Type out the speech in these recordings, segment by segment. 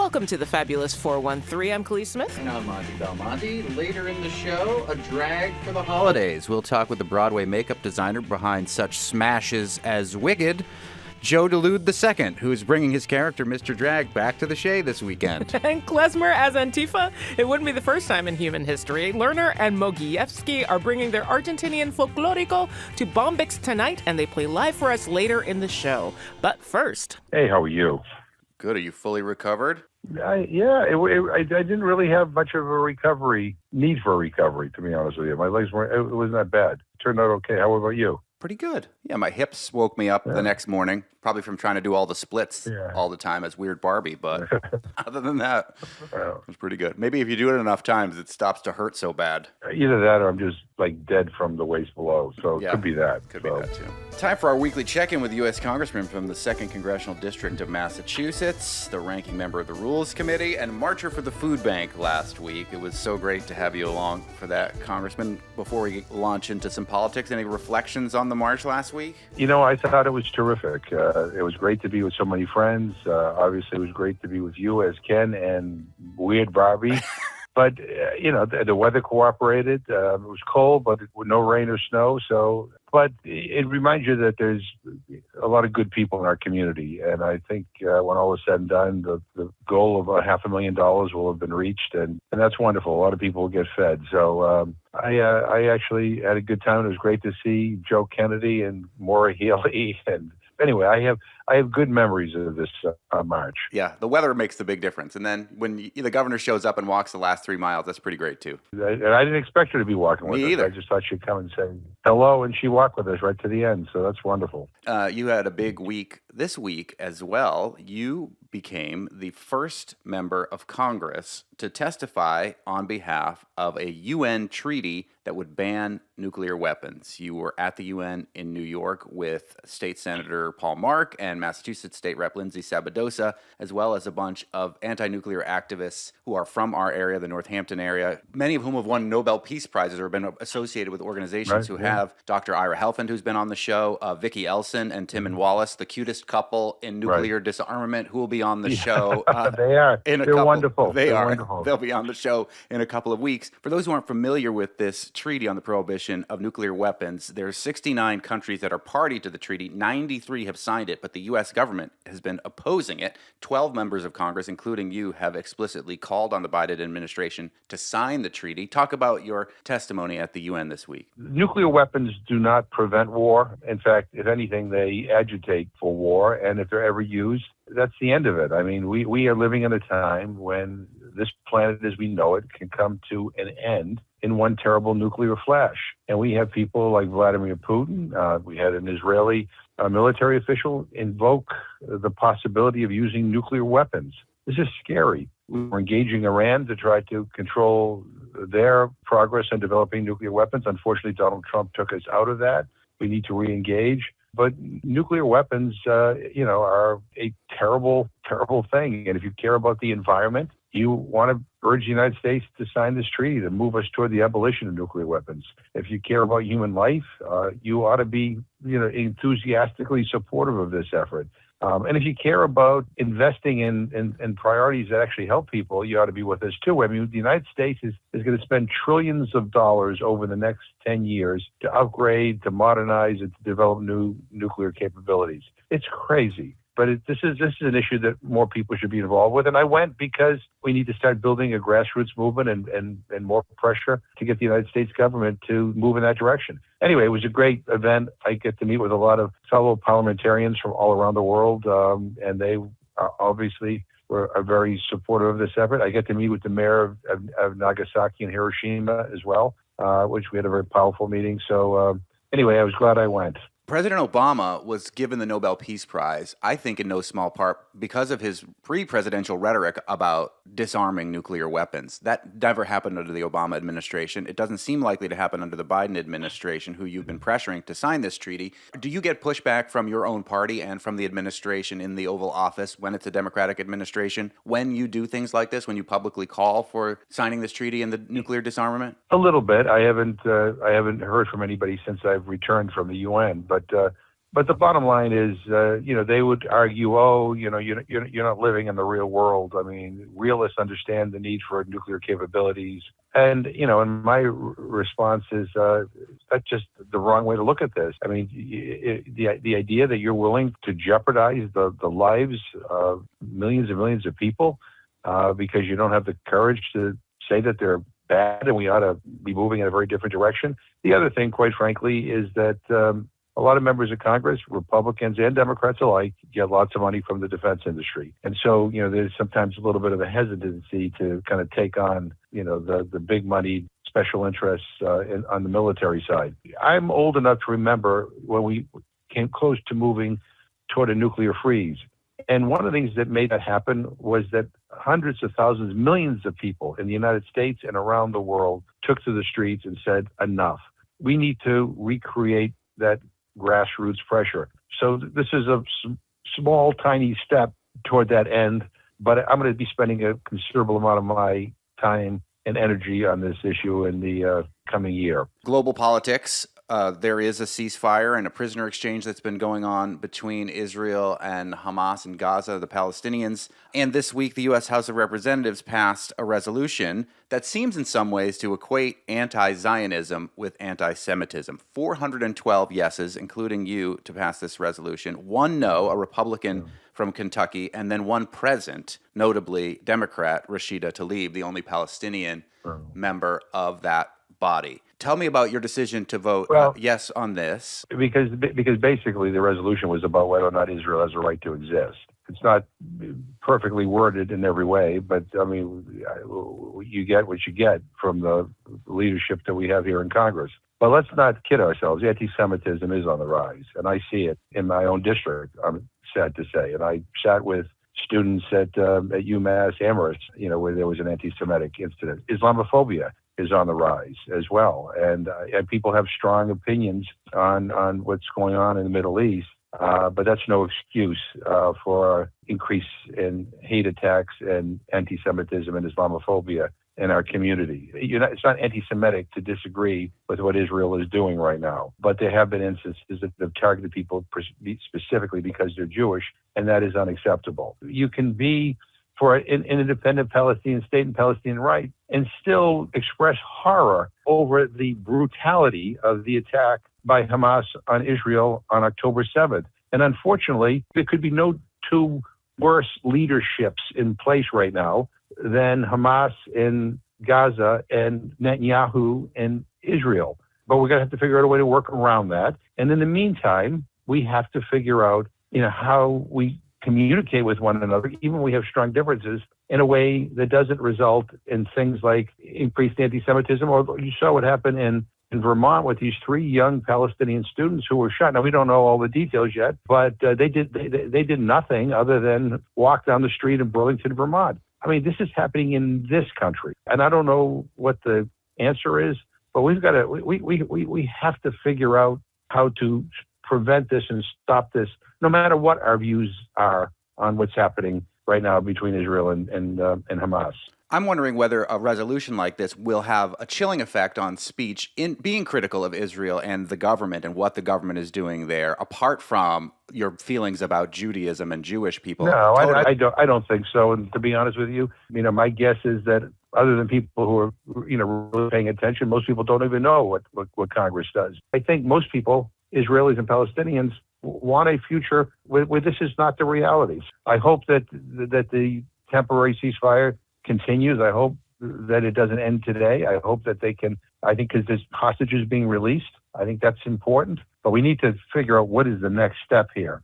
Welcome to the Fabulous 413. I'm Khalil Smith. And I'm Monty Belmonte. Later in the show, a drag for the holidays. We'll talk with the Broadway makeup designer behind such smashes as Wicked, Joe Dulude II, who's bringing his character, Mr. Drag, back to the Shea this weekend. And Klezmer as Antifa. It wouldn't be the first time in human history. Lerner and Moguilevsky are bringing their Argentinian folklorico to Bombix tonight, and they play live for us later in the show. But first... Hey, how are you? Good. Are you fully recovered? I didn't really have much of a need for a recovery, to be honest with you. My legs it wasn't that bad. It turned out okay. How about you? Pretty good. Yeah, my hips woke me up the next morning, probably from trying to do all the splits all the time as Weird Barbie, but other than that, it was pretty good. Maybe if you do it enough times, it stops to hurt so bad. Either that or I'm just like dead from the waist below, so it could be that. Could be that too. Time for our weekly check-in with U.S. Congressman from the 2nd Congressional District of Massachusetts, the ranking member of the Rules Committee, and marcher for the food bank last week. It was so great to have you along for that, Congressman. Before we launch into some politics, any reflections on the march last week? You know, I thought it was terrific. It was great to be with so many friends. Obviously, it was great to be with you as Ken and Weird Barbie. But, the weather cooperated. It was cold, but with no rain or snow. But it reminds you that there's a lot of good people in our community. And I think when all is said and done, the goal of $500,000 will have been reached. And that's wonderful. A lot of people will get fed. So I actually had a good time. It was great to see Joe Kennedy and Maura Healey. And anyway, I have good memories of this march. Yeah, the weather makes the big difference. And then when the governor shows up and walks the last 3 miles, that's pretty great, too. And I didn't expect her to be walking with us. Me either. I just thought she'd come and say hello, and she walked with us right to the end. So that's wonderful. You had a big week this week as well. You became the first member of Congress to testify on behalf of a UN treaty that would ban nuclear weapons. You were at the UN in New York with State Senator Paul Mark and Massachusetts State Rep Lindsay Sabadosa, as well as a bunch of anti-nuclear activists who are from our area, the Northampton area, many of whom have won Nobel Peace Prizes or have been associated with organizations who have Dr. Ira Helfand, who's been on the show, Vicki Elson and Tim and Wallace, the cutest couple in nuclear disarmament, who will be on the show. They are. They're wonderful. They are. Wonderful. They'll be on the show in a couple of weeks. For those who aren't familiar with this treaty on the prohibition of nuclear weapons, there's 69 countries that are party to the treaty. 93 have signed it, but the U.S. government has been opposing it. 12 members of Congress, including you, have explicitly called on the Biden administration to sign the treaty. Talk about your testimony at the UN this week. Nuclear weapons do not prevent war. In fact, if anything, they agitate for war. And if they're ever used, that's the end of it. I mean, we are living in a time when this planet as we know it can come to an end in one terrible nuclear flash. And we have people like Vladimir Putin. We had an Israeli military official invoke the possibility of using nuclear weapons. This is scary. We were engaging Iran to try to control their progress in developing nuclear weapons. Unfortunately, Donald Trump took us out of that. We need to re-engage. But nuclear weapons, are a terrible, terrible thing. And if you care about the environment, you want to urge the United States to sign this treaty to move us toward the abolition of nuclear weapons. If you care about human life, you ought to be, enthusiastically supportive of this effort. And if you care about investing in priorities that actually help people, you ought to be with us too. I mean, the United States is going to spend trillions of dollars over the next 10 years to upgrade, to modernize, and to develop new nuclear capabilities. It's crazy. But this is an issue that more people should be involved with. And I went because we need to start building a grassroots movement and more pressure to get the United States government to move in that direction. Anyway, it was a great event. I get to meet with a lot of fellow parliamentarians from all around the world, and they obviously are very supportive of this effort. I get to meet with the mayor of Nagasaki and Hiroshima as well, which we had a very powerful meeting. So anyway, I was glad I went. President Obama was given the Nobel Peace Prize, I think in no small part because of his pre-presidential rhetoric about disarming nuclear weapons. That never happened under the Obama administration. It doesn't seem likely to happen under the Biden administration, who you've been pressuring to sign this treaty. Do you get pushback from your own party and from the administration in the Oval Office when it's a Democratic administration, when you do things like this, when you publicly call for signing this treaty and the nuclear disarmament? A little bit. I haven't heard from anybody since I've returned from the UN, but But the bottom line is, they would argue, oh, you're not living in the real world. I mean, realists understand the need for nuclear capabilities. And my response is that's just the wrong way to look at this. I mean, the idea that you're willing to jeopardize the lives of millions and millions of people because you don't have the courage to say that they're bad and we ought to be moving in a very different direction. The other thing, quite frankly, is that a lot of members of Congress, Republicans and Democrats alike, get lots of money from the defense industry. And so, there's sometimes a little bit of a hesitancy to kind of take on, the big money special interests on the military side. I'm old enough to remember when we came close to moving toward a nuclear freeze. And one of the things that made that happen was that hundreds of thousands, millions of people in the United States and around the world took to the streets and said, enough. We need to recreate that grassroots pressure. So this is a small, tiny step toward that end, but I'm going to be spending a considerable amount of my time and energy on this issue in the coming year. Global politics. There is a ceasefire and a prisoner exchange that's been going on between Israel and Hamas in Gaza, the Palestinians. And this week, the U.S. House of Representatives passed a resolution that seems in some ways to equate anti-Zionism with anti-Semitism. 412 yeses, including you, to pass this resolution. One no, a Republican from Kentucky, and then one present, notably Democrat Rashida Tlaib, the only Palestinian member of that body. Tell me about your decision to vote yes on this. Because basically the resolution was about whether or not Israel has a right to exist. It's not perfectly worded in every way, but I mean, you get what you get from the leadership that we have here in Congress. But let's not kid ourselves. Anti-Semitism is on the rise, and I see it in my own district, I'm sad to say. And I sat with students at UMass Amherst, where there was an anti-Semitic incident. Islamophobia is on the rise as well. And people have strong opinions on what's going on in the Middle East, but that's no excuse for increase in hate attacks and anti-Semitism and Islamophobia in our community. It's not anti-Semitic to disagree with what Israel is doing right now, but there have been instances that have targeted people specifically because they're Jewish, and that is unacceptable. You can be for an independent Palestinian state and Palestinian right and still express horror over the brutality of the attack by Hamas on Israel on October 7th. And unfortunately, there could be no two worse leaderships in place right now than Hamas in Gaza and Netanyahu in Israel. But we're going to have to figure out a way to work around that. And in the meantime, we have to figure out, how we communicate with one another, even when we have strong differences, in a way that doesn't result in things like increased anti-Semitism. Or you saw what happened in Vermont with these 3 young Palestinian students who were shot. Now, we don't know all the details yet, but they did nothing other than walk down the street in Burlington, Vermont. I mean, this is happening in this country, and I don't know what the answer is, but we have to figure out how to prevent this and stop this, no matter what our views are on what's happening right now between Israel and Hamas. I'm wondering whether a resolution like this will have a chilling effect on speech in being critical of Israel and the government and what the government is doing there, apart from your feelings about Judaism and Jewish people. No, I don't think so. And to be honest with you, my guess is that other than people who are, really paying attention, most people don't even know what Congress does. I think most people, Israelis and Palestinians, want a future where this is not the realities. I hope that the temporary ceasefire continues. I hope that it doesn't end today. I hope that they can, because there's hostages being released. I think that's important. But we need to figure out what is the next step here.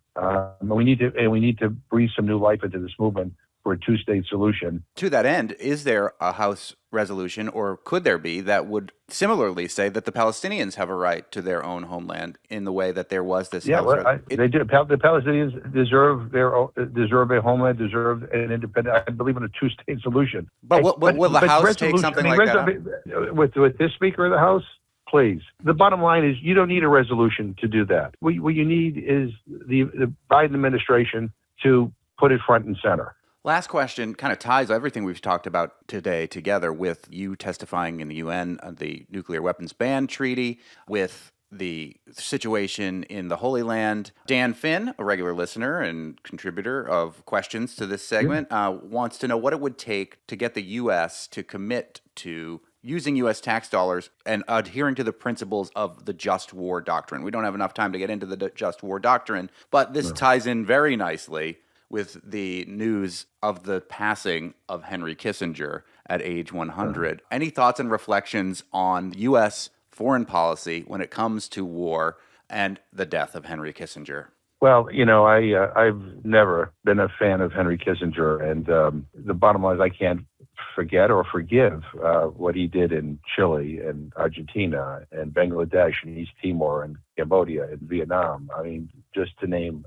We need to breathe some new life into this movement for a 2-state solution. To that end, is there a House resolution, or could there be, that would similarly say that the Palestinians have a right to their own homeland in the way that there was this? Yeah, they do. The Palestinians deserve a homeland, deserve an independent. I believe in a 2-state solution. But will the House take something like that? With this Speaker of the House? Please. The bottom line is you don't need a resolution to do that. What you need is the Biden administration to put it front and center. Last question kind of ties everything we've talked about today together with you testifying in the UN on the nuclear weapons ban treaty, with the situation in the Holy Land. Dan Finn, a regular listener and contributor of questions to this segment, wants to know what it would take to get the U.S. to commit to using U.S. tax dollars and adhering to the principles of the just war doctrine. We don't have enough time to get into the just war doctrine, but this ties in very nicely with the news of the passing of Henry Kissinger at age 100. Any thoughts and reflections on U.S. foreign policy when it comes to war and the death of Henry Kissinger? Well, I've never been a fan of Henry Kissinger, and the bottom line is I can't forget or forgive what he did in Chile and Argentina and Bangladesh and East Timor and Cambodia and Vietnam. I mean, just to name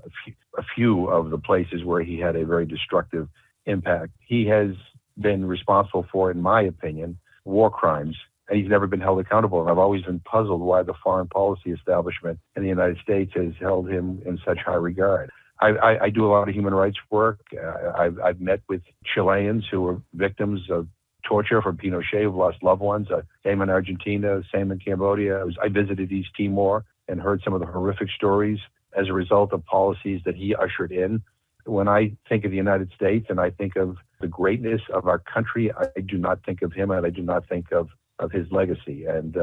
a few of the places where he had a very destructive impact. He has been responsible for, in my opinion, war crimes, and he's never been held accountable. And I've always been puzzled why the foreign policy establishment in the United States has held him in such high regard. I do a lot of human rights work. I've met with Chileans who were victims of torture from Pinochet, who've lost loved ones. Same in Argentina, same in Cambodia. I visited East Timor and heard some of the horrific stories as a result of policies that he ushered in. When I think of the United States and I think of the greatness of our country, I do not think of him and I do not think of his legacy. And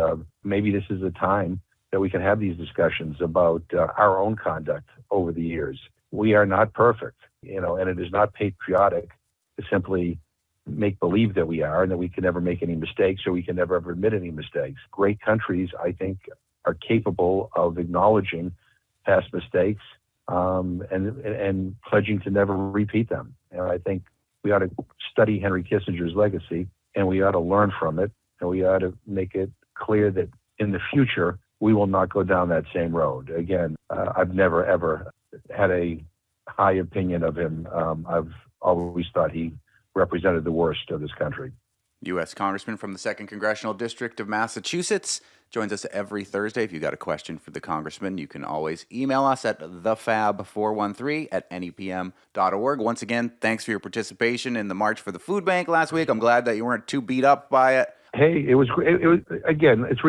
maybe this is a time that we can have these discussions about our own conduct over the years. We are not perfect, and it is not patriotic to simply make believe that we are and that we can never make any mistakes or we can never ever admit any mistakes. Great countries, I think, are capable of acknowledging past mistakes and pledging to never repeat them. And I think we ought to study Henry Kissinger's legacy and we ought to learn from it and we ought to make it clear that in the future, we will not go down that same road. Again, I've never, ever had a high opinion of him. I've always thought he represented the worst of this country. U.S. Congressman from the 2nd Congressional District of Massachusetts joins us every Thursday. If you've got a question for the congressman, you can always email us at thefab413@nepm.org. Once again, thanks for your participation in the March for the Food Bank last week. I'm glad that you weren't too beat up by it. Hey, it was again, it's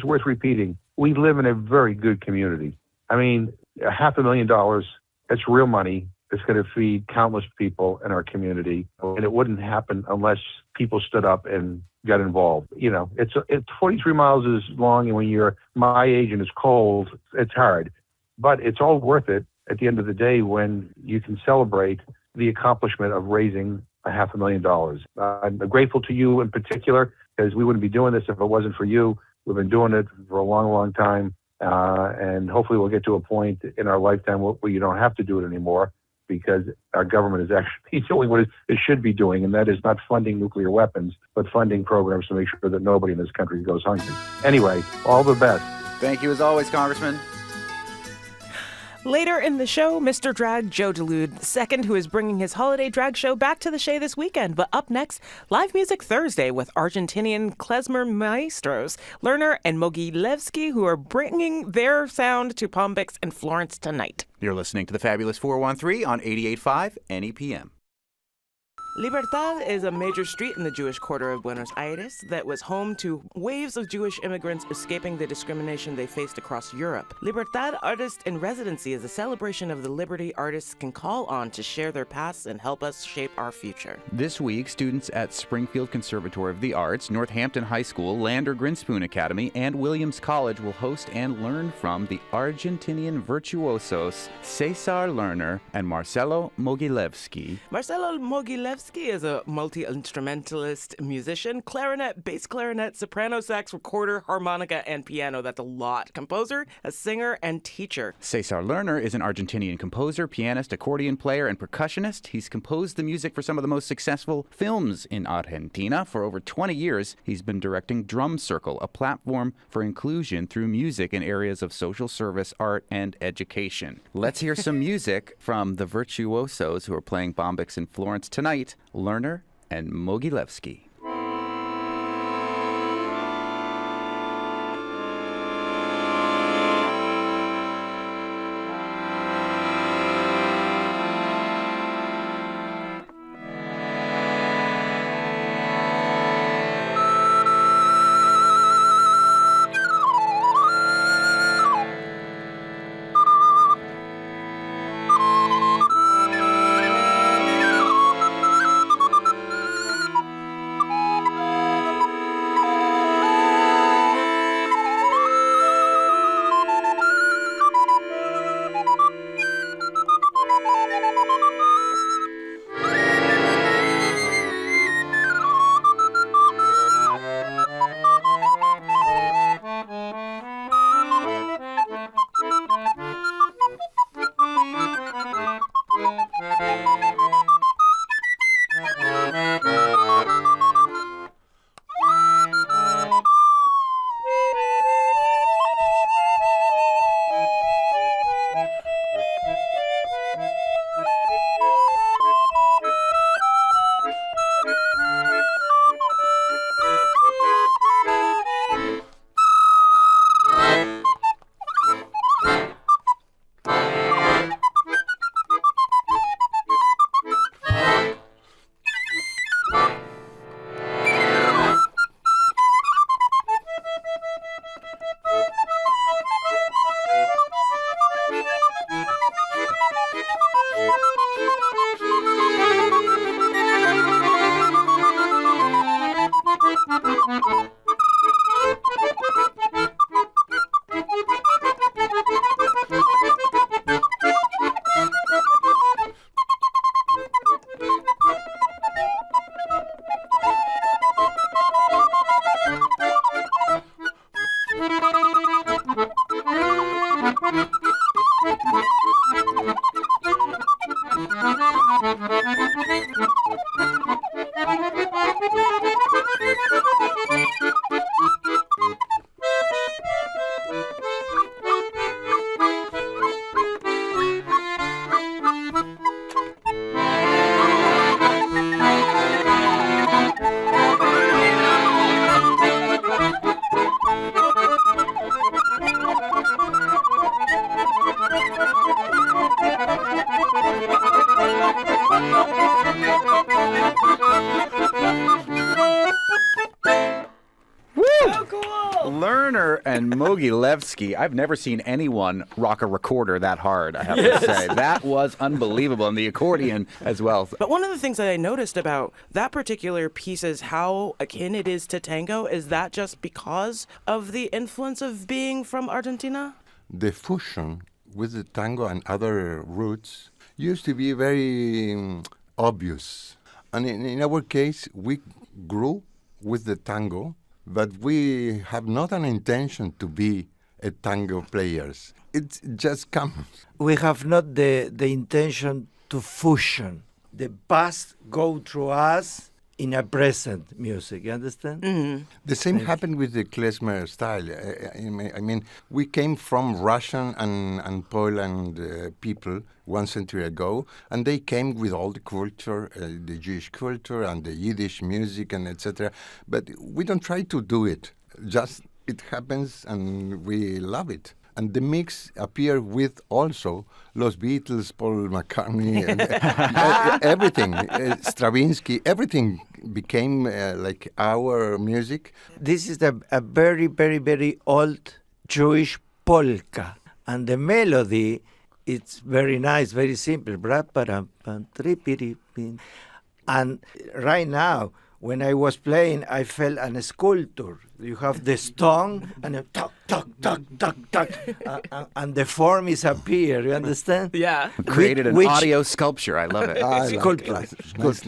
worth repeating. We live in a very good community. I mean, $500,000, that's real money. It's going to feed countless people in our community. And it wouldn't happen unless people stood up and got involved. It's 43 miles is long, and when you're my age and it's cold, it's hard. But it's all worth it at the end of the day when you can celebrate the accomplishment of raising $500,000. I'm grateful to you in particular, because we wouldn't be doing this if it wasn't for you. We've been doing it for a long, long time. And hopefully we'll get to a point in our lifetime where you don't have to do it anymore, because our government is actually doing what it should be doing, and that is not funding nuclear weapons, but funding programs to make sure that nobody in this country goes hungry. Anyway, all the best. Thank you as always, Congressman. Later in the show, Mr. Drag Joe Dulude II, who is bringing his holiday drag show back to the Shea this weekend. But up next, Live Music Thursday with Argentinian Klezmer Maestros, Lerner and Moguilevsky, who are bringing their sound to Palm Beach and Florence tonight. You're listening to the Fabulous 413 on 88.5 NEPM. Libertad is a major street in the Jewish quarter of Buenos Aires that was home to waves of Jewish immigrants escaping the discrimination they faced across Europe. Libertad Artist in Residency is a celebration of the liberty artists can call on to share their pasts and help us shape our future. This week, students at Springfield Conservatory of the Arts, Northampton High School, Lander Grinspoon Academy, and Williams College will host and learn from the Argentinian virtuosos Cesar Lerner and Marcello Moguilevsky. Marcello Moguilevsky is a multi-instrumentalist musician, clarinet, bass clarinet, soprano sax, recorder, harmonica, and piano. That's a lot. Composer, a singer, and teacher. Cesar Lerner is an Argentinian composer, pianist, accordion player, and percussionist. He's composed the music for some of the most successful films in Argentina. For over 20 years, he's been directing Drum Circle, a platform for inclusion through music in areas of social service, art, and education. Let's hear some music from the virtuosos who are playing Bombix in Florence tonight, Lerner and Moguilevsky. Lerner and Moguilevsky. I've never seen anyone rock a recorder that hard, I have to say. That was unbelievable. And the accordion as well. But one of the things that I noticed about that particular piece is how akin it is to tango. Is that just because of the influence of being from Argentina? The fusion with the tango and other roots used to be very obvious. And in our case, we grew with the tango, but we have not an intention to be a tango players. It just comes. We have not the intention to fusion. The past go through us in a present music, you understand? Mm-hmm. The same happened with the Klezmer style. I mean, we came from Russian and Poland people 1 century ago, and they came with all the culture, the Jewish culture and the Yiddish music and etc. But we don't try to do it. Just it happens and we love it. And the mix appear with also Los Beatles, Paul McCartney, and everything, Stravinsky, everything became like our music. This is a very, very, very old Jewish polka. And the melody, it's very nice, very simple. And right now, when I was playing, I felt a sculpture. You have the stone and a tuck, tuck, tuck, tuck, tuck, and the form is appear. You understand? Yeah. Created an Which- audio sculpture. I love it. Sculpture.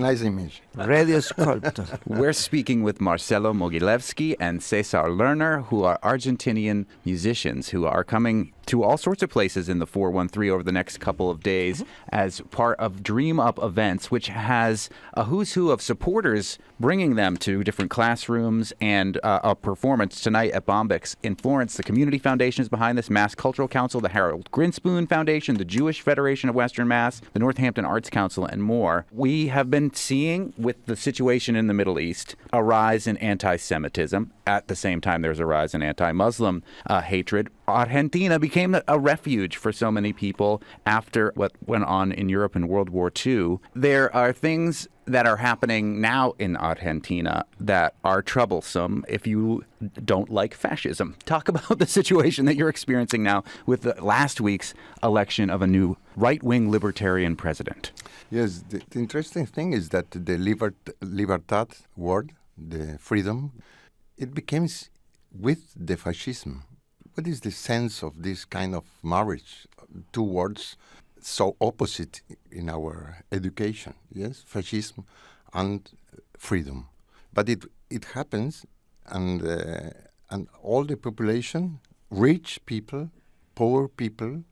Nice image. Radio sculptor. We're speaking with Marcello Moguilevsky and Cesar Lerner, who are Argentinian musicians who are coming to all sorts of places in the 413 over the next couple of days as part of Dream Up Events, which has a who's who of supporters bringing them to different classrooms and a performance tonight at Bombyx in Florence. The Community Foundation is behind this, Mass Cultural Council, the Harold Grinspoon Foundation, the Jewish Federation of Western Mass, the Northampton Arts Council, and more. We have been seeing, with the situation in the Middle East, a rise in anti-Semitism. At the same time, there's a rise in anti-Muslim hatred. Argentina became a refuge for so many people after what went on in Europe in World War II. There are things that are happening now in Argentina that are troublesome if you don't like fascism. Talk about the situation that you're experiencing now with the last week's election of a new right-wing libertarian president. Yes, the interesting thing is that the libertad word, the freedom, it becomes with the fascism. What is the sense of this kind of marriage? Two words so opposite in our education, yes, fascism and freedom. But it happens, and all the population, rich people, poor people,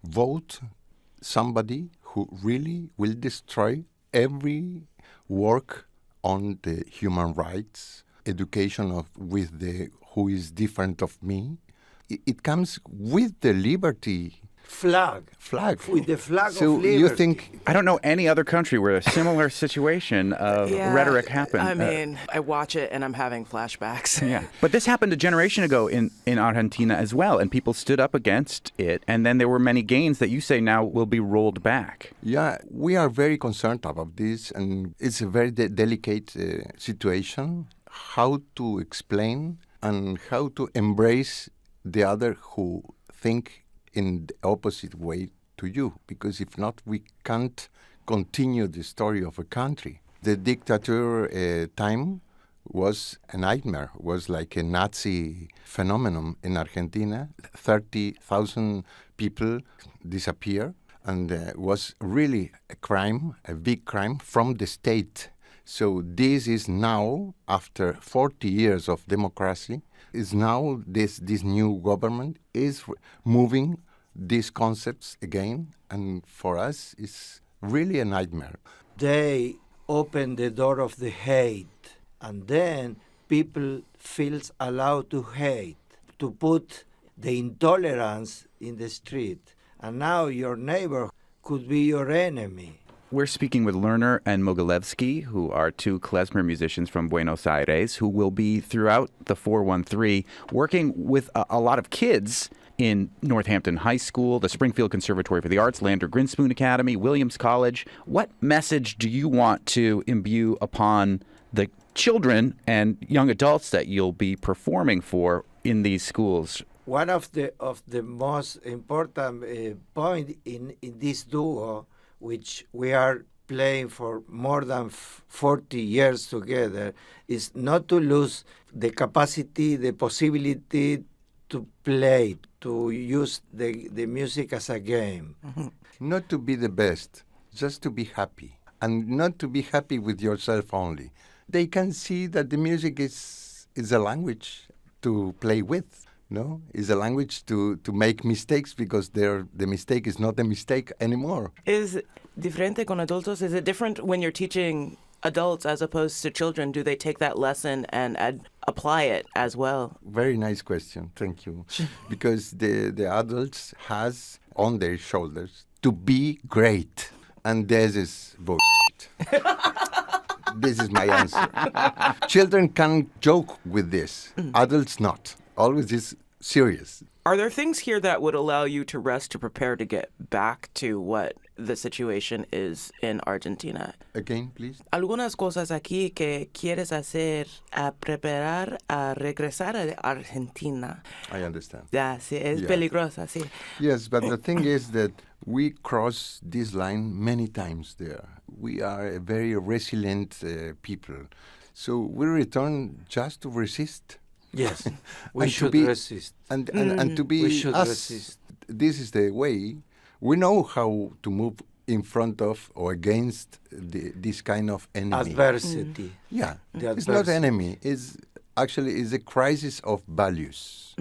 vote somebody who really will destroy every work on the human rights, education of with the who is different of me. It comes with the liberty Flag. With the flag so of liberty. you think I don't know any other country where a similar situation of rhetoric happened. I mean, I watch it and I'm having flashbacks. Yeah. But this happened a generation ago in Argentina as well, and people stood up against it, and then there were many gains that you say now will be rolled back. Yeah, we are very concerned about this, and it's a very delicate situation, how to explain and how to embrace the other who think in the opposite way to you, because if not, we can't continue the story of a country. The dictator time was a nightmare, was like a Nazi phenomenon in Argentina. 30,000 people disappear, and was really a crime, a big crime from the state. So this is now, after 40 years of democracy, is now this new government is moving these concepts again, and for us it's really a nightmare. They open the door of the hate, and then people feels allowed to hate, to put the intolerance in the street, and now your neighbor could be your enemy. We're speaking with Lerner and Moguilevsky, who are two klezmer musicians from Buenos Aires, who will be throughout the 413 working with a lot of kids in Northampton High School, the Springfield Conservatory for the Arts, Lander Grinspoon Academy, Williams College. What message do you want to imbue upon the children and young adults that you'll be performing for in these schools? One of the most important point in this duo, which we are playing for more than 40 years together, is not to lose the capacity, the possibility to play, to use the music as a game. Not to be the best, just to be happy. And not to be happy with yourself only. They can see that the music is a language to play with. No, is a language to make mistakes because the mistake is not a mistake anymore. Is diferente con adultos? Is it different when you're teaching adults as opposed to children? Do they take that lesson and apply it as well? Very nice question. Thank you. Because the adults has on their shoulders to be great. And this is bullshit. This is my answer. Children can joke with this. Adults not. Always is serious. Are there things here that would allow you to rest, to prepare to get back to what the situation is in Argentina? Again, please. Algunas cosas aquí que quieres hacer a preparar a regresar a Argentina. I understand. Ya, sí, es peligrosa, sí. Yes, but the thing is that we cross this line many times there. We are a very resilient people. So we return just to resist. Yes, we And should to be, resist. And to be We should us. resist. This is the way. We know how to move in front of or against this kind of enemy. Adversity. Yeah, The it's not adversity. enemy. It's actually is a crisis of values.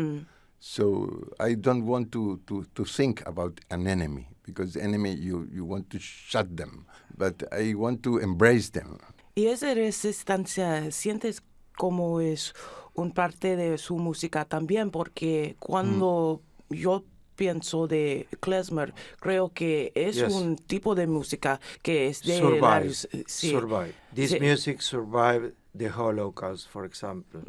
So I don't want to think about an enemy because enemy you want to shut them, but I want to embrace them. Y esa resistencia, ¿sientes como es un parte de su música también? Porque cuando yo pienso de Klezmer, creo que es un tipo de música que es de... Survive. This music survived the Holocaust, for example.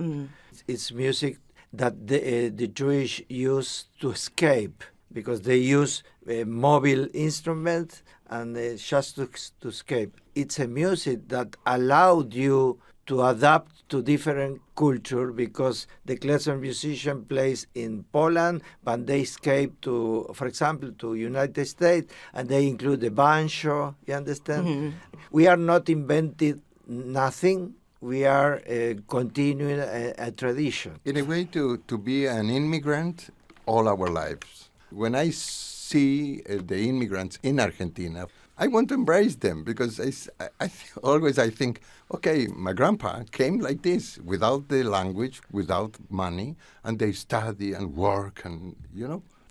It's music that the Jewish used to escape because they use mobile instruments and just to escape. It's a music that allowed you to adapt to different culture because the Klezmer musician plays in Poland, but they escape to, for example, to United States, and they include the banjo, you understand? We are not inventing nothing. We are continuing a tradition. In a way, to be an immigrant all our lives. When I see the immigrants in Argentina, I want to embrace them because I think, okay, my grandpa came like this, without the language, without money, and they study and work, and,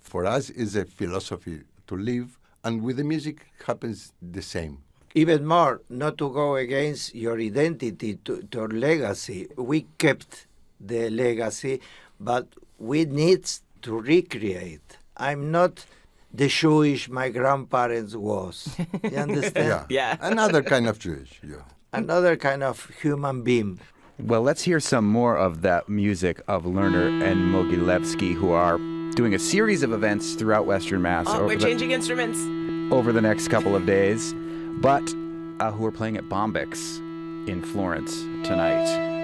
for us it's a philosophy to live, and with the music happens the same. Even more, not to go against your identity, to your legacy. We kept the legacy, but we need to recreate. I'm not the Jewish my grandparents was. You understand? Yeah. Another kind of Jewish, Another kind of human being. Well, let's hear some more of that music of Lerner and Moguilevsky, who are doing a series of events throughout Western Mass We're changing instruments. over the next couple of days, but who are playing at Bombix in Florence tonight.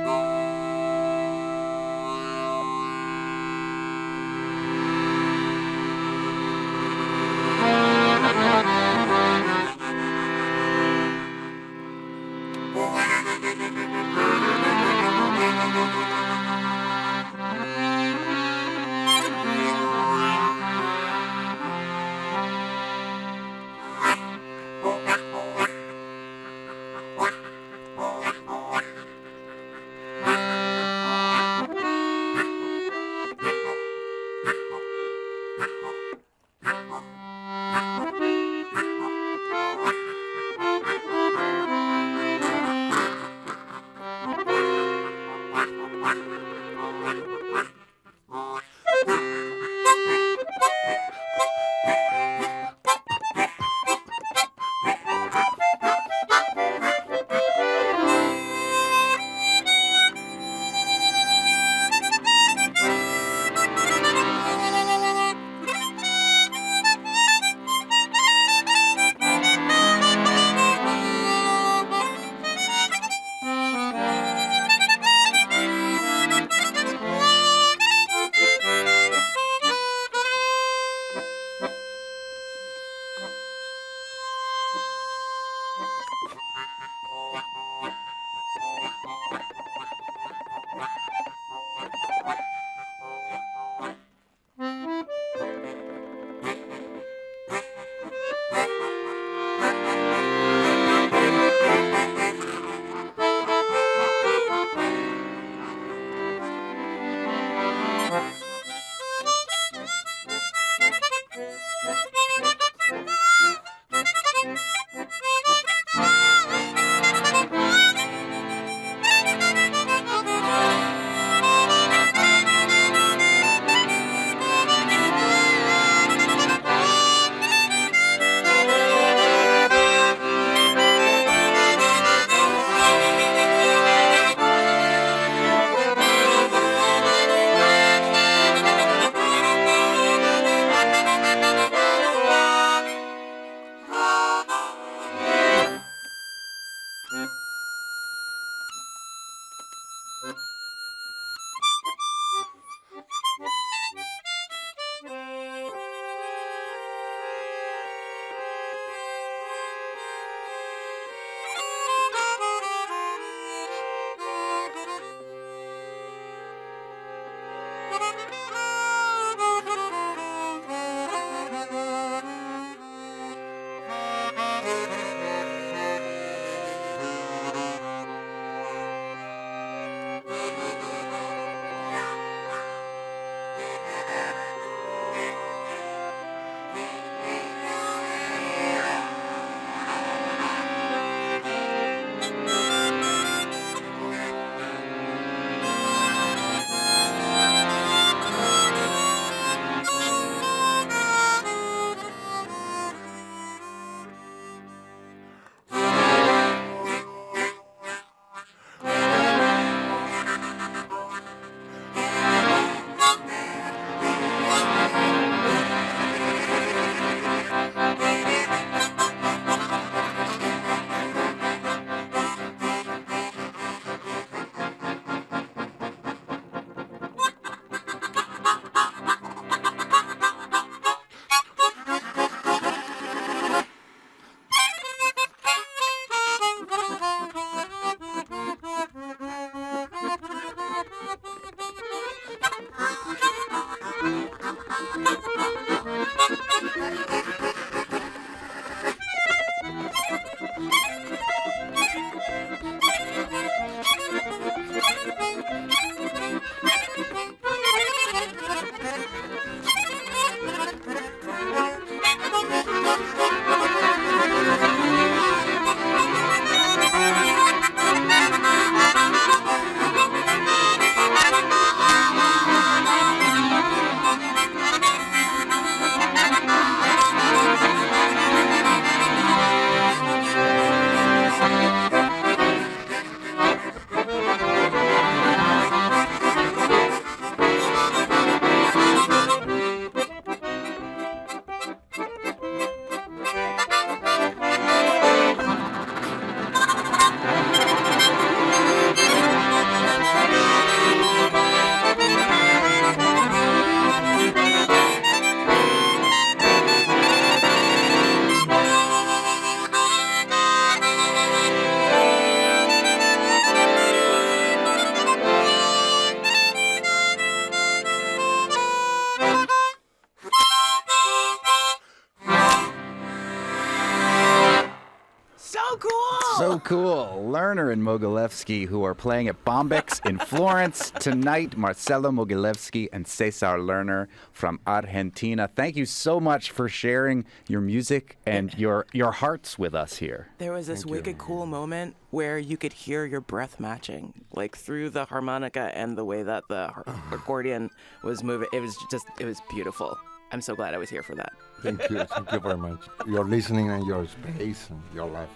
So cool. Lerner and Moguilevsky, who are playing at Bombyx in Florence tonight. Marcello Moguilevsky and Cesar Lerner from Argentina. Thank you so much for sharing your music and your hearts with us here. There was this wicked cool moment where you could hear your breath matching, like through the harmonica and the way that the accordion was moving. It was beautiful. I'm so glad I was here for that. Thank you very much. Your listening and your space and your life.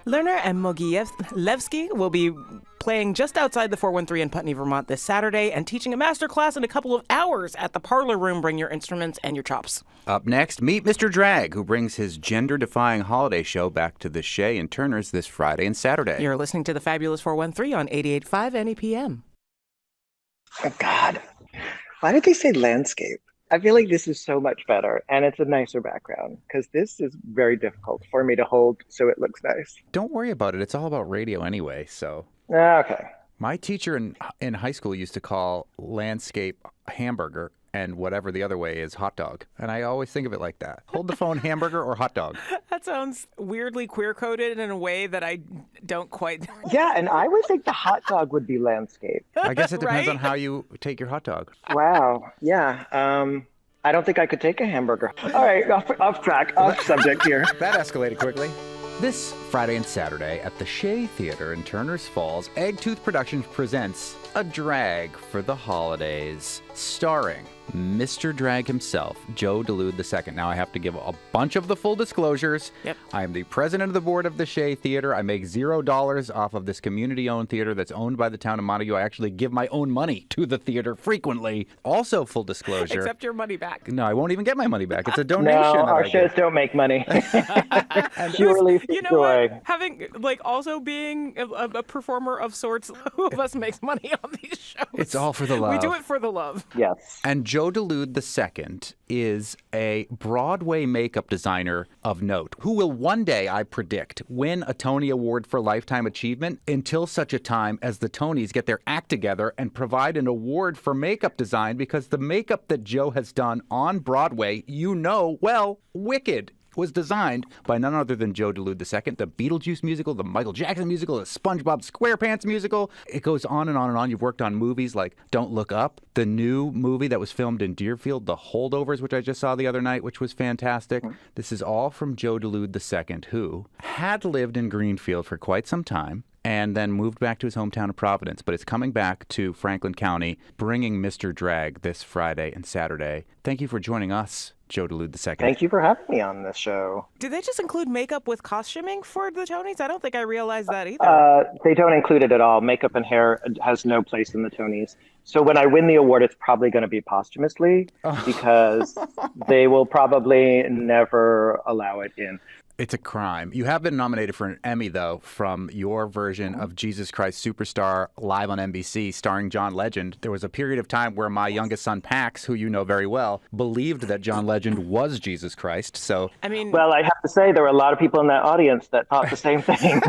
Lerner and Moguilevsky will be playing just outside the 413 in Putney, Vermont this Saturday and teaching a master class in a couple of hours at the Parlor Room. Bring your instruments and your chops. Up next, meet Mr. Drag, who brings his gender-defying holiday show back to the Shea and Turners this Friday and Saturday. You're listening to the Fabulous 413 on 88.5 NEPM. Oh, God. Why did they say landscape? I feel like this is so much better, and it's a nicer background, because this is very difficult for me to hold so it looks nice. Don't worry about it. It's all about radio anyway, so. Okay. My teacher in high school used to call landscape hamburger and whatever the other way is hot dog. And I always think of it like that. Hold the phone, hamburger or hot dog. That sounds weirdly queer-coded in a way that I don't quite... Yeah, and I would think the hot dog would be landscape. I guess it depends Right? on how you take your hot dog. Wow. Yeah. I don't think I could take a hamburger. All right, off track, off subject here. That escalated quickly. This Friday and Saturday at the Shea Theater in Turners Falls, Egg Tooth Productions presents A Drag for the Holidays, starring Mr. Drag himself, Joe Dulude II. Now I have to give a bunch of the full disclosures. Yep. I am the president of the board of the Shea Theater. I make $0 off of this community-owned theater that's owned by the town of Montague. I actually give my own money to the theater frequently. Also, full disclosure. Except your money back. No, I won't even get my money back. It's a donation. No, that our I shows give. don't make money. Purely for You know joy. what? Having, also being a performer of sorts, who of us makes money on these shows? It's all for the love. We do it for the love. Yes. And Joe Dulude II is a Broadway makeup designer of note who will one day, I predict, win a Tony Award for Lifetime Achievement until such a time as the Tonys get their act together and provide an award for makeup design, because the makeup that Joe has done on Broadway, well, Wicked, was designed by none other than Joe Dulude II. The Beetlejuice musical, the Michael Jackson musical, the SpongeBob SquarePants musical. It goes on and on and on. You've worked on movies like Don't Look Up, the new movie that was filmed in Deerfield, The Holdovers, which I just saw the other night, which was fantastic. This is all from Joe Dulude II, who had lived in Greenfield for quite some time and then moved back to his hometown of Providence, but is coming back to Franklin County, bringing Mr. Drag this Friday and Saturday. Thank you for joining us, Joe Dulude II. Thank you for having me on this show. Do they just include makeup with costuming for the Tonys? I don't think I realized that either. They don't include it at all. Makeup and hair has no place in the Tonys. So when I win the award, it's probably going to be posthumously because they will probably never allow it in. It's a crime. You have been nominated for an Emmy, though, from your version of Jesus Christ Superstar live on NBC, starring John Legend. There was a period of time where my youngest son, Pax, who you know very well, believed that John Legend was Jesus Christ. So, Well, I have to say there were a lot of people in that audience that thought the same thing.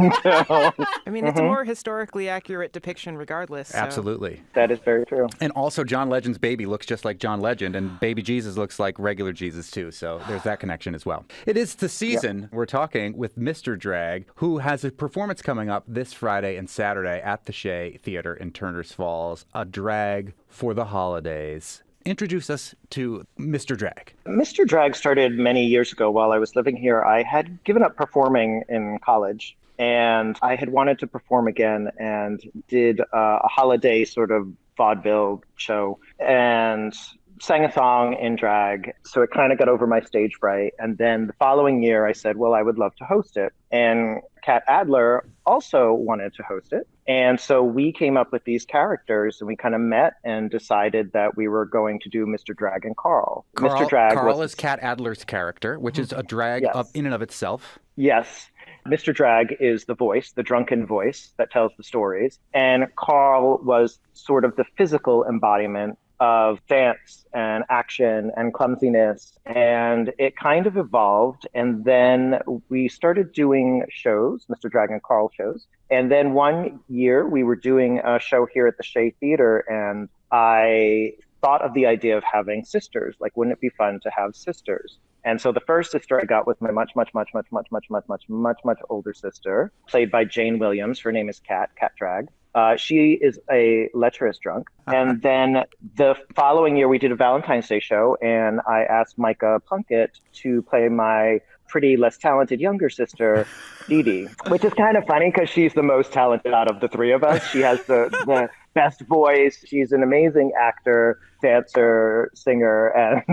It's a more historically accurate depiction regardless. So. Absolutely. That is very true. And also, John Legend's baby looks just like John Legend, and baby Jesus looks like regular Jesus, too. So there's that connection as well. It is the season. Yep. We're talking with Mr. Drag, who has a performance coming up this Friday and Saturday at the Shea Theater in Turners Falls, a drag for the holidays. Introduce us to Mr. Drag. Mr. Drag started many years ago while I was living here. I had given up performing in college, and I had wanted to perform again and did a holiday sort of vaudeville show and sang a song in drag. So it kind of got over my stage fright. And then the following year, I said, well, I would love to host it. And Kat Adler also wanted to host it. And so we came up with these characters, and we kind of met and decided that we were going to do Mr. Drag and Carl. Mr. Drag Carl is Kat Adler's character, which is a drag in and of itself. Yes. Mr. Drag is the voice, the drunken voice that tells the stories. And Carl was sort of the physical embodiment of dance and action and clumsiness. And it kind of evolved. And then we started doing shows, Mr. Drag and Carl shows. And then one year we were doing a show here at the Shea Theater, and I thought of the idea of having sisters. Like, wouldn't it be fun to have sisters? And so the first sister I got was my much older sister, played by Jane Williams. Her name is Kat Drag. She is a lecherous drunk. And then the following year, we did a Valentine's Day show, and I asked Micah Plunkett to play my pretty less talented younger sister, Dee Dee, which is kind of funny because she's the most talented out of the three of us. She has the best voice. She's an amazing actor, dancer, singer,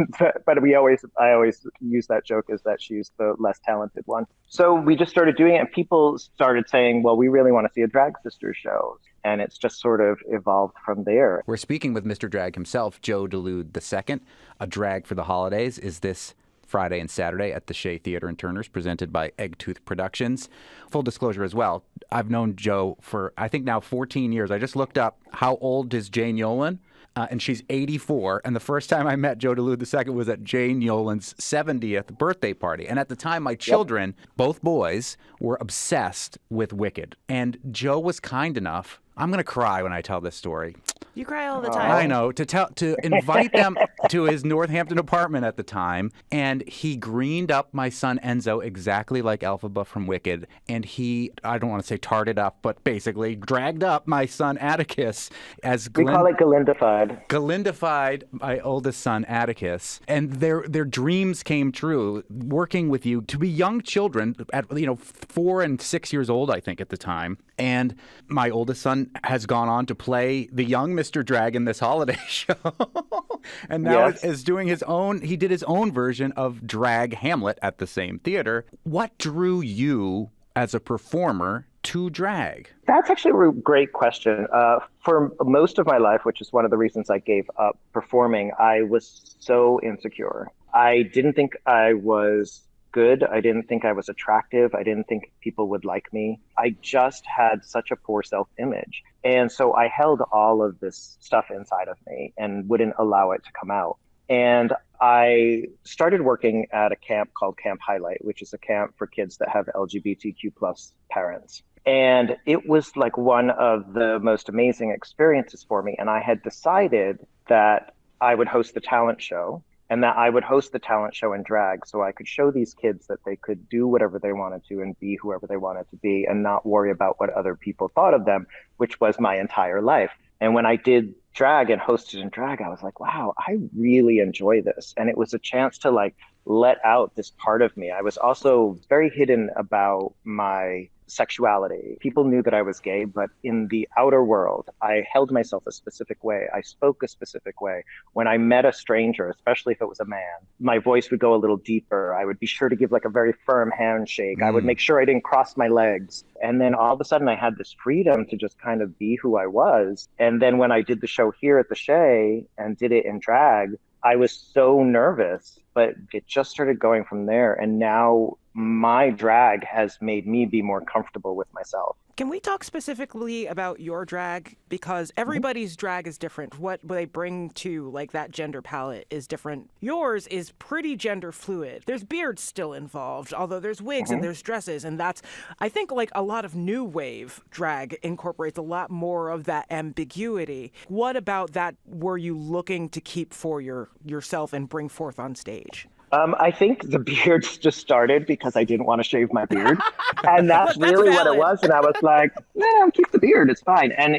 but I always use that joke as that she's the less talented one. So we just started doing it, and people started saying, well, we really want to see a Drag Sisters show. And it's just sort of evolved from there. We're speaking with Mr. Drag himself, Joe Dulude II. A Drag for the Holidays is this Friday and Saturday at the Shea Theater in Turners, presented by Eggtooth Productions. Full disclosure as well, I've known Joe for, I think now 14 years. I just looked up how old is Jane Yolen, and she's 84. And the first time I met Joe Dulude II was at Jane Yolen's 70th birthday party. And at the time, my children, both boys, were obsessed with Wicked. And Joe was kind enough. I'm going to cry when I tell this story. You cry all the time. I know. To invite them to his Northampton apartment at the time, and he greened up my son Enzo exactly like Elphaba from Wicked, and he, I don't want to say tarted up, but basically dragged up my son Atticus as We call it Galindified. Galindified my oldest son Atticus, and their dreams came true working with you to be young children at 4 and 6 years old, I think, at the time. And my oldest son has gone on to play the young Mr. Drag in this holiday show. And now is doing he did his own version of Drag Hamlet at the same theater. What drew you as a performer to drag? That's actually a great question. For most of my life, which is one of the reasons I gave up performing, I was so insecure. I didn't think I was good. I didn't think I was attractive. I didn't think people would like me. I just had such a poor self-image. And so I held all of this stuff inside of me and wouldn't allow it to come out. And I started working at a camp called Camp Highlight, which is a camp for kids that have LGBTQ plus parents. And it was like one of the most amazing experiences for me. And I had decided that I would host the talent show, and that I would host the talent show in drag, so I could show these kids that they could do whatever they wanted to and be whoever they wanted to be and not worry about what other people thought of them, which was my entire life. And when I did drag and hosted in drag, I was like, wow, I really enjoy this. And it was a chance to like let out this part of me. I was also very hidden about my sexuality. People knew that I was gay, but in the outer world, I held myself a specific way. I spoke a specific way. When I met a stranger, especially if it was a man, my voice would go a little deeper. I would be sure to give like a very firm handshake. I would make sure I didn't cross my legs. And then all of a sudden I had this freedom to just kind of be who I was. And then when I did the show here at the Shea and did it in drag, I was so nervous, but it just started going from there. And now my drag has made me be more comfortable with myself. Can we talk specifically about your drag? Because everybody's drag is different. What they bring to like that gender palette is different. Yours is pretty gender fluid. There's beards still involved, although there's wigs and there's dresses. And that's, I think, like a lot of new wave drag incorporates a lot more of that ambiguity. What about that were you looking to keep for yourself and bring forth on stage? I think the beards just started because I didn't want to shave my beard. And that's really valid. what it was. And I was like, I'll keep the beard. It's fine. And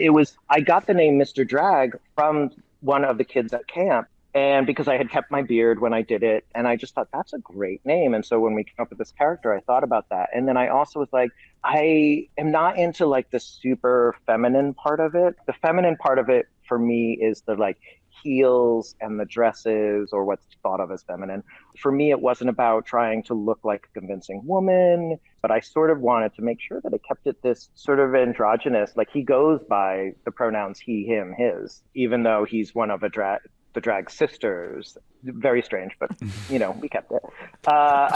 I got the name Mr. Drag from one of the kids at camp. And because I had kept my beard when I did it, and I just thought that's a great name. And so when we came up with this character, I thought about that. And then I also was like, I am not into like the super feminine part of it. The feminine part of it for me is the like heels and the dresses, or what's thought of as feminine. For me, it wasn't about trying to look like a convincing woman, but I sort of wanted to make sure that it kept it this sort of androgynous, like he goes by the pronouns he, him, his, even though he's one of the drag sisters. Very strange, but we kept it.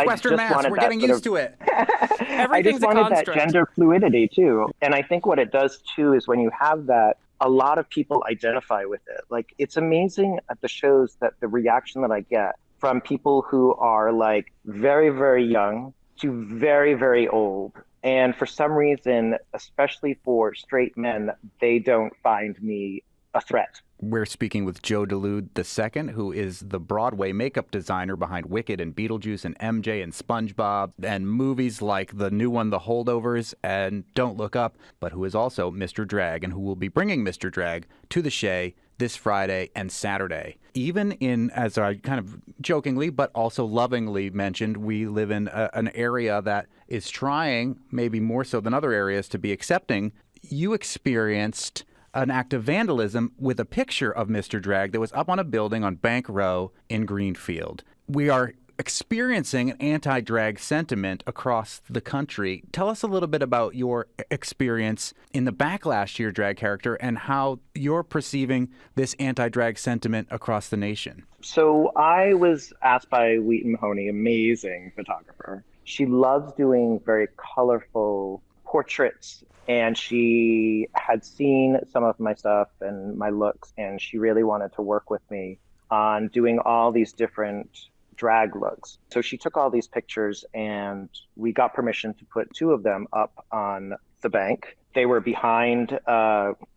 Western mass, we're getting used to it. I just wanted that gender fluidity too. And I think what it does too is when you have that, a lot of people identify with it. Like, it's amazing at the shows that the reaction that I get from people who are like very, very young to very, very old. And for some reason, especially for straight men, they don't find me a threat. We're speaking with Joe Dulude II, who is the Broadway makeup designer behind Wicked and Beetlejuice and MJ and SpongeBob and movies like the new one, The Holdovers and Don't Look Up, but who is also Mr. Drag and who will be bringing Mr. Drag to the Shea this Friday and Saturday. Even in, as I kind of jokingly but also lovingly mentioned, we live in an area that is trying, maybe more so than other areas, to be accepting. You experienced an act of vandalism with a picture of Mr. Drag that was up on a building on Bank Row in Greenfield. We are experiencing an anti-drag sentiment across the country. Tell us a little bit about your experience in the backlash to your drag character and how you're perceiving this anti-drag sentiment across the nation. So I was asked by Wheaton Mahoney, amazing photographer. She loves doing very colorful portraits, and she had seen some of my stuff and my looks, and she really wanted to work with me on doing all these different drag looks. So she took all these pictures, and we got permission to put 2 of them up on the bank. They were behind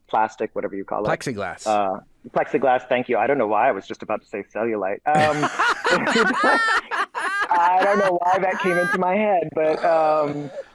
plastic, whatever you call it. Plexiglass. Plexiglass, thank you. I don't know why I was just about to say cellulite. I don't know why that came into my head, but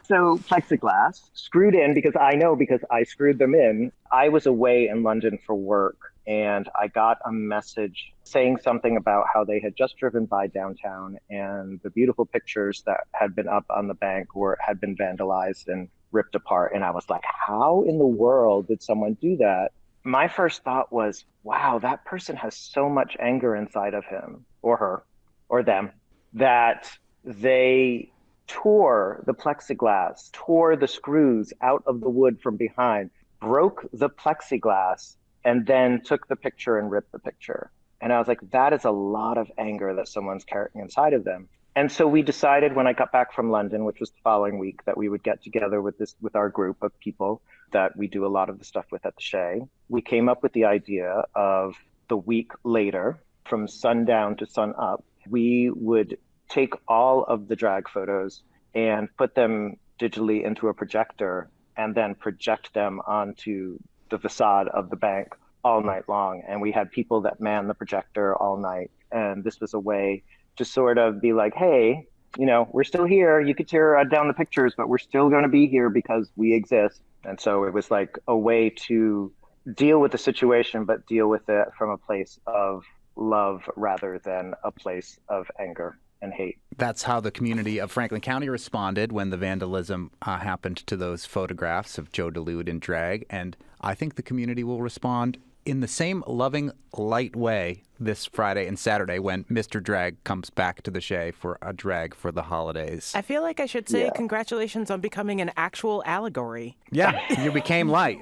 so plexiglass screwed in because I screwed them in. I was away in London for work, and I got a message saying something about how they had just driven by downtown, and the beautiful pictures that had been up on the bank had been vandalized and ripped apart. And I was like, how in the world did someone do that? My first thought was, wow, that person has so much anger inside of him or her or them that they tore the plexiglass, tore the screws out of the wood from behind, broke the plexiglass, and then took the picture and ripped the picture. And I was like, that is a lot of anger that someone's carrying inside of them. And so we decided when I got back from London, which was the following week, that we would get together with our group of people that we do a lot of the stuff with at the Shea. We came up with the idea of the week later, from sundown to sun up, we would take all of the drag photos and put them digitally into a projector and then project them onto the facade of the bank all night long. And we had people that manned the projector all night. And this was a way to sort of be like, hey, we're still here. You could tear down the pictures, but we're still going to be here because we exist. And so it was like a way to deal with the situation, but deal with it from a place of love rather than a place of anger and hate. That's how the community of Franklin County responded when the vandalism happened to those photographs of Joe Dulude in drag. And I think the community will respond in the same loving, light way this Friday and Saturday when Mr. Drag comes back to the Shea for a drag for the holidays. I feel like I should say congratulations on becoming an actual allegory. Yeah, you became light.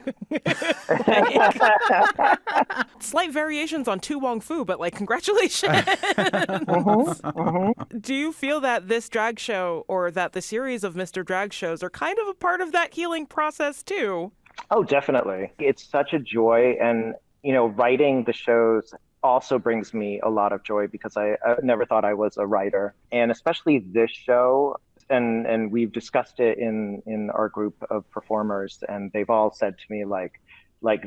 Slight variations on Tu Wong Fu, but congratulations. Do you feel that this drag show or that the series of Mr. Drag shows are kind of a part of that healing process too? Oh, definitely. It's such a joy. And, writing the shows also brings me a lot of joy because I never thought I was a writer. And especially this show, and we've discussed it in our group of performers, and they've all said to me, like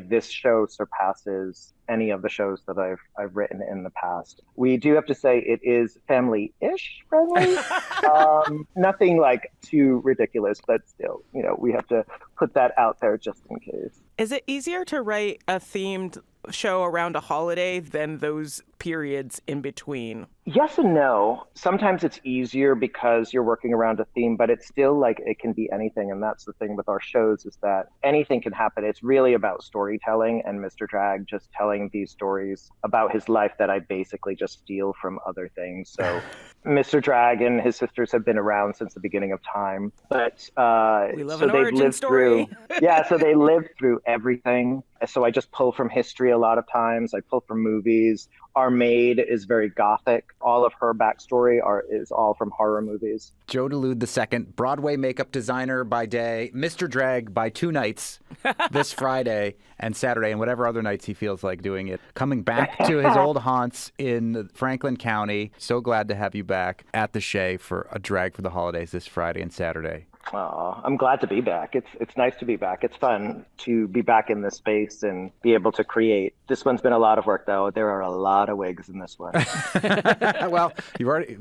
this show surpasses any of the shows that I've written in the past. We do have to say it is family-ish friendly. Nothing too ridiculous, but still, we have to put that out there just in case. Is it easier to write a themed show around a holiday than those periods in between? Yes and no. Sometimes it's easier because you're working around a theme, but it's still it can be anything. And that's the thing with our shows is that anything can happen. It's really about storytelling, and Mr. Drag just telling these stories about his life that I basically just steal from other things. So Mr. Drag and his sisters have been around since the beginning of time, but we love so an they've origin lived story. so they lived through everything. So I just pull from history a lot of times. I pull from movies. Our maid is very gothic. All of her backstory is all from horror movies. Joe Dulude II, Broadway makeup designer by day, Mr. Drag by 2 nights, this Friday and Saturday, and whatever other nights he feels like doing it. Coming back to his old haunts in Franklin County. So glad to have you back at the Shea for a drag for the holidays this Friday and Saturday. Oh, I'm glad to be back. It's nice to be back. It's fun to be back in this space and be able to create. This one's been a lot of work, though. There are a lot of wigs in this one. Well,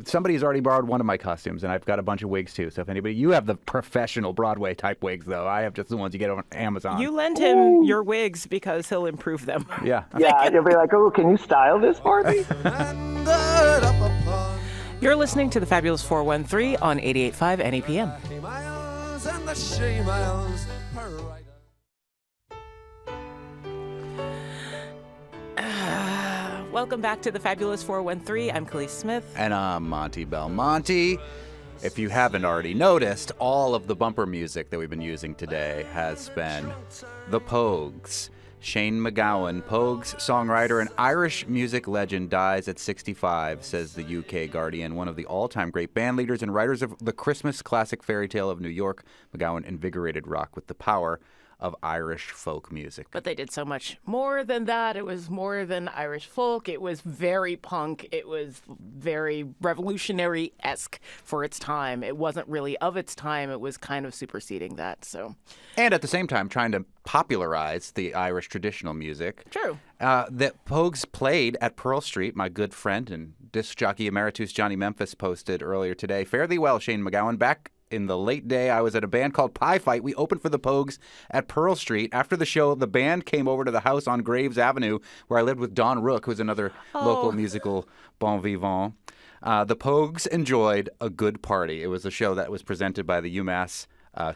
somebody's already borrowed one of my costumes, and I've got a bunch of wigs too. So if you have the professional Broadway type wigs, though. I have just the ones you get on Amazon. You lend him your wigs because he'll improve them. Yeah. Yeah, you'll be like, oh, can you style this for me? You're listening to the Fabulous 413 on 88.5 NEPM. Welcome back to the Fabulous 413. I'm Khalees Smith. And I'm Monty Belmonte. If you haven't already noticed, all of the bumper music that we've been using today has been the Pogues. Shane McGowan, Pogues songwriter and Irish music legend, dies at 65, says the UK Guardian. One of the all-time great band leaders and writers of the Christmas classic Fairy Tale of New York, McGowan invigorated rock with the power of Irish folk music. But they did so much more than that. It was more than Irish folk. It was very punk. It was very revolutionary-esque for its time. It wasn't really of its time. It was kind of superseding that. So, and at the same time, trying to popularize the Irish traditional music. True. That Pogues played at Pearl Street. My good friend and disc jockey emeritus Johnny Memphis posted earlier today. Fare thee well, Shane McGowan. Back in the late day, I was at a band called Pie Fight. We opened for the Pogues at Pearl Street. After the show, the band came over to the house on Graves Avenue, where I lived with Don Rook, who's another local musical bon vivant. The Pogues enjoyed a good party. It was a show that was presented by the UMass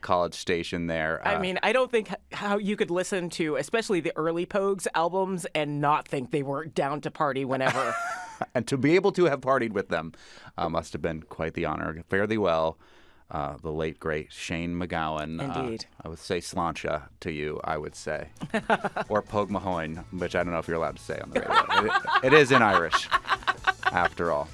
college station there. I mean, I don't think how you could listen to, especially the early Pogues albums, and not think they were down to party whenever. And to be able to have partied with them must have been quite the honor. Fare thee well, the late, great Shane McGowan. Indeed. I would say Sláinte to you, I would say. Or Pogue Mahone, which I don't know if you're allowed to say on the radio. It is in Irish, after all.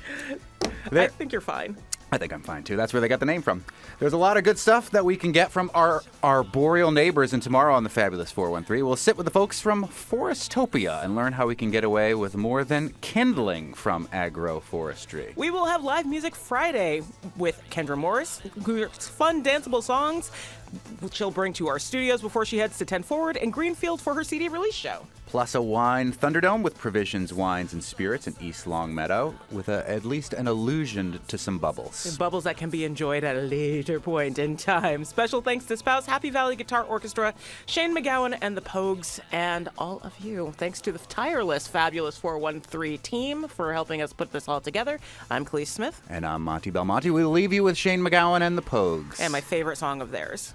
I think you're fine. I think I'm fine, too. That's where they got the name from. There's a lot of good stuff that we can get from our arboreal neighbors, and tomorrow on the Fabulous 413, we'll sit with the folks from Forestopia and learn how we can get away with more than kindling from agroforestry. We will have live music Friday with Kendra Morris, who's fun, danceable songs, which she'll bring to our studios before she heads to 10 Forward and Greenfield for her CD release show. Plus a wine Thunderdome with provisions, wines, and spirits in East Longmeadow with at least an allusion to some bubbles. Bubbles that can be enjoyed at a later point in time. Special thanks to Spouse, Happy Valley Guitar Orchestra, Shane McGowan and the Pogues, and all of you. Thanks to the tireless Fabulous 413 team for helping us put this all together. I'm Khalees Smith. And I'm Monty Belmonte. We'll leave you with Shane McGowan and the Pogues. And my favorite song of theirs.